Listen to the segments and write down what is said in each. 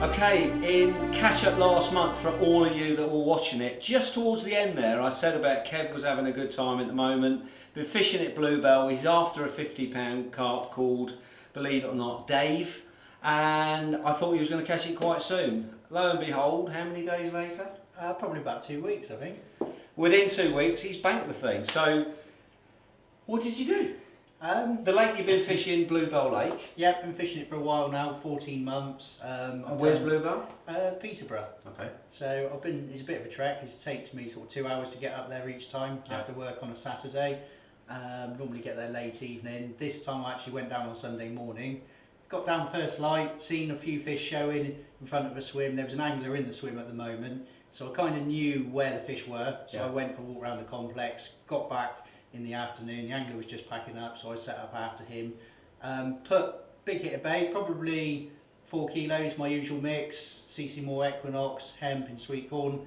Okay, in catch up last month for all of you that were watching it, just towards the end there I said about Kev was having a good time at the moment, been fishing at Bluebell. He's after a 50-pound carp called, believe it or not, Dave, and I thought he was going to catch it quite soon. Lo and behold, how many days later? Probably about 2 weeks, I think. Within 2 weeks he's banked the thing. So what did you do? The lake you've been fishing, Bluebell Lake? Yeah, been fishing it for a while now, 14 months. Where's Bluebell? Peterborough. Okay. So I've been, it's a bit of a trek. It takes me sort of 2 hours to get up there each time. I have to work on a Saturday. Normally get there late evening. This time I actually went down on Sunday morning. Got down first light, seen a few fish showing in front of a swim. There was an angler in the swim at the moment, so I kind of knew where the fish were. So I went for a walk around the complex, got back in the afternoon. The angler was just packing up, so I set up after him. Put big hit of bait, probably 4 kilos, my usual mix, CC Moore Equinox, Hemp and sweet corn.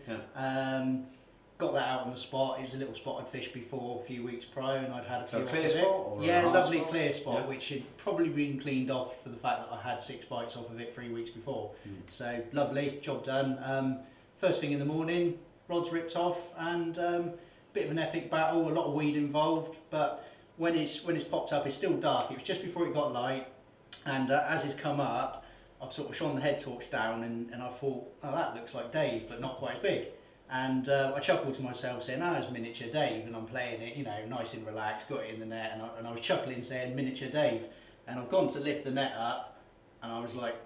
Got that out on the spot. It was a little spot I'd fished before a few weeks prior, and I'd had a few clear off spot? of it. Yeah, lovely spot? clear spot, which had probably been cleaned off for the fact that I had 6 bites off of it 3 weeks before. So lovely, job done. First thing in the morning, rods ripped off, and bit of an epic battle, a lot of weed involved, but when it's popped up, it's still dark. It was just before it got light, and as it's come up, I've sort of shone the head torch down, and I thought, oh, that looks like Dave, but not quite as big. And I chuckled to myself saying, oh, it's miniature Dave, and I'm playing it, you know, nice and relaxed, got it in the net, and I was chuckling saying miniature Dave, and I've gone to lift the net up, and I was like,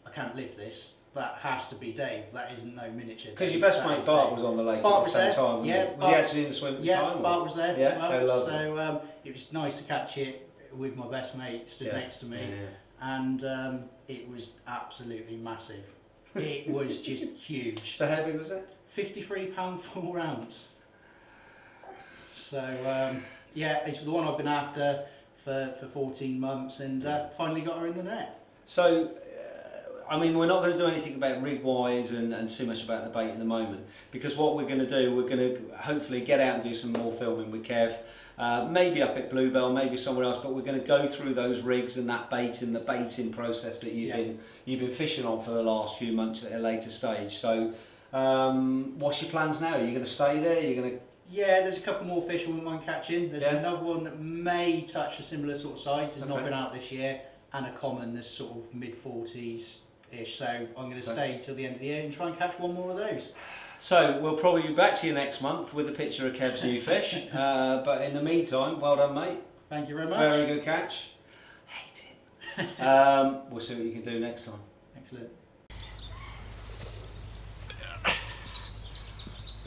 I can't lift this. That has to be Dave. That isn't no miniature. Because your best mate Bart was on the lake at the same time. Yeah, was he actually in the swim at the time? Yeah, Bart was there as well. So it was nice to catch it with my best mate stood next to me, and it was absolutely massive. It was just huge. So how big was it? £53 4 ounce. So yeah, it's the one I've been after for 14 months, and finally got her in the net. So I mean, we're not going to do anything about rig wise and too much about the bait at the moment, because what we're going to do, we're going to hopefully get out and do some more filming with Kev, maybe up at Bluebell, maybe somewhere else, but we're going to go through those rigs and that bait and the baiting process that you've been fishing on for the last few months at a later stage. So what's your plans now? Are you going to stay there? Are you going to... Yeah, there's a couple more fish I wouldn't mind catching. There's another one that may touch a similar sort of size. It's not been out this year, and a common that's sort of mid-40s ish. So I'm going to stay till the end of the year and try and catch one more of those. So we'll probably be back to you next month with a picture of Kev's new fish. But in the meantime, well done, mate. Thank you very much. Very good catch. Hate him. We'll see what you can do next time. Excellent.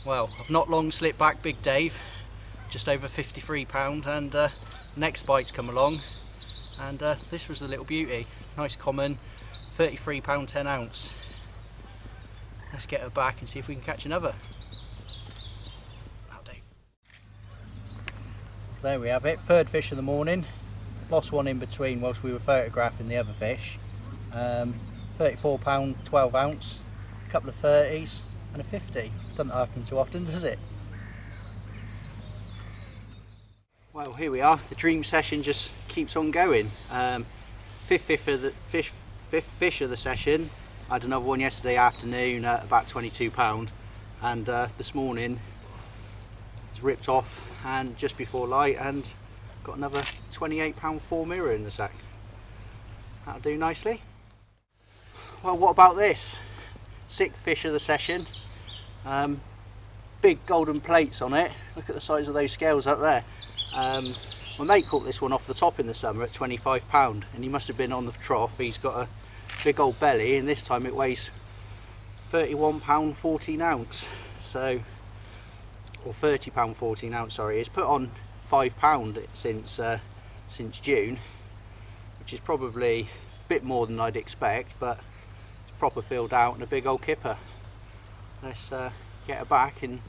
Well, I've not long slipped back Big Dave, just over £53, and next bite's come along, and this was the little beauty. Nice common, £33 10 ounce. Let's get her back and see if we can catch another. That'll do. There we have it, third fish of the morning. Lost one in between whilst we were photographing the other fish. £34 12 ounce, a couple of 30s and a 50. Doesn't happen too often, does it? Well, here we are. The dream session just keeps on going. Fifth fish of the session. I had another one yesterday afternoon at about £22, and this morning it's ripped off and just before light, and got another £28 4 mirror in the sack. That'll do nicely. Well, what about this? 6th fish of the session. Big golden plates on it. Look at the size of those scales up there. My mate caught this one off the top in the summer at £25, and he must have been on the trough. He's got a big old belly, and this time it weighs £31 14 ounce. So, or £30 14 ounce. Sorry, it's put on £5 since June, which is probably a bit more than I'd expect, but it's proper filled out and a big old kipper. Let's get her back and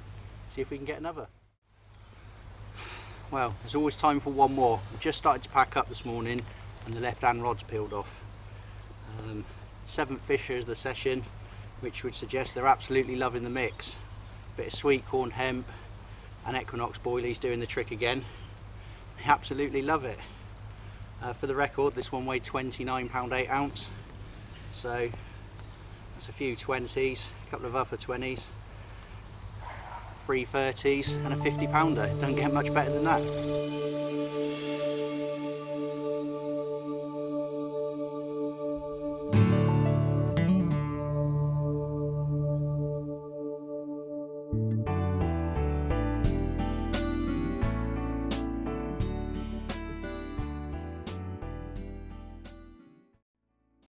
see if we can get another. Well, there's always time for one more. I've just started to pack up this morning and the left hand rod's peeled off. 7th fish of the session, which would suggest they're absolutely loving the mix. Bit of sweet corn, hemp and Equinox boilies doing the trick again. They absolutely love it. For the record, this one weighed £29 8 ounce. So That's a few 20s, a couple of upper 20s, 3 30s and a 50 pounder. It doesn't get much better than that.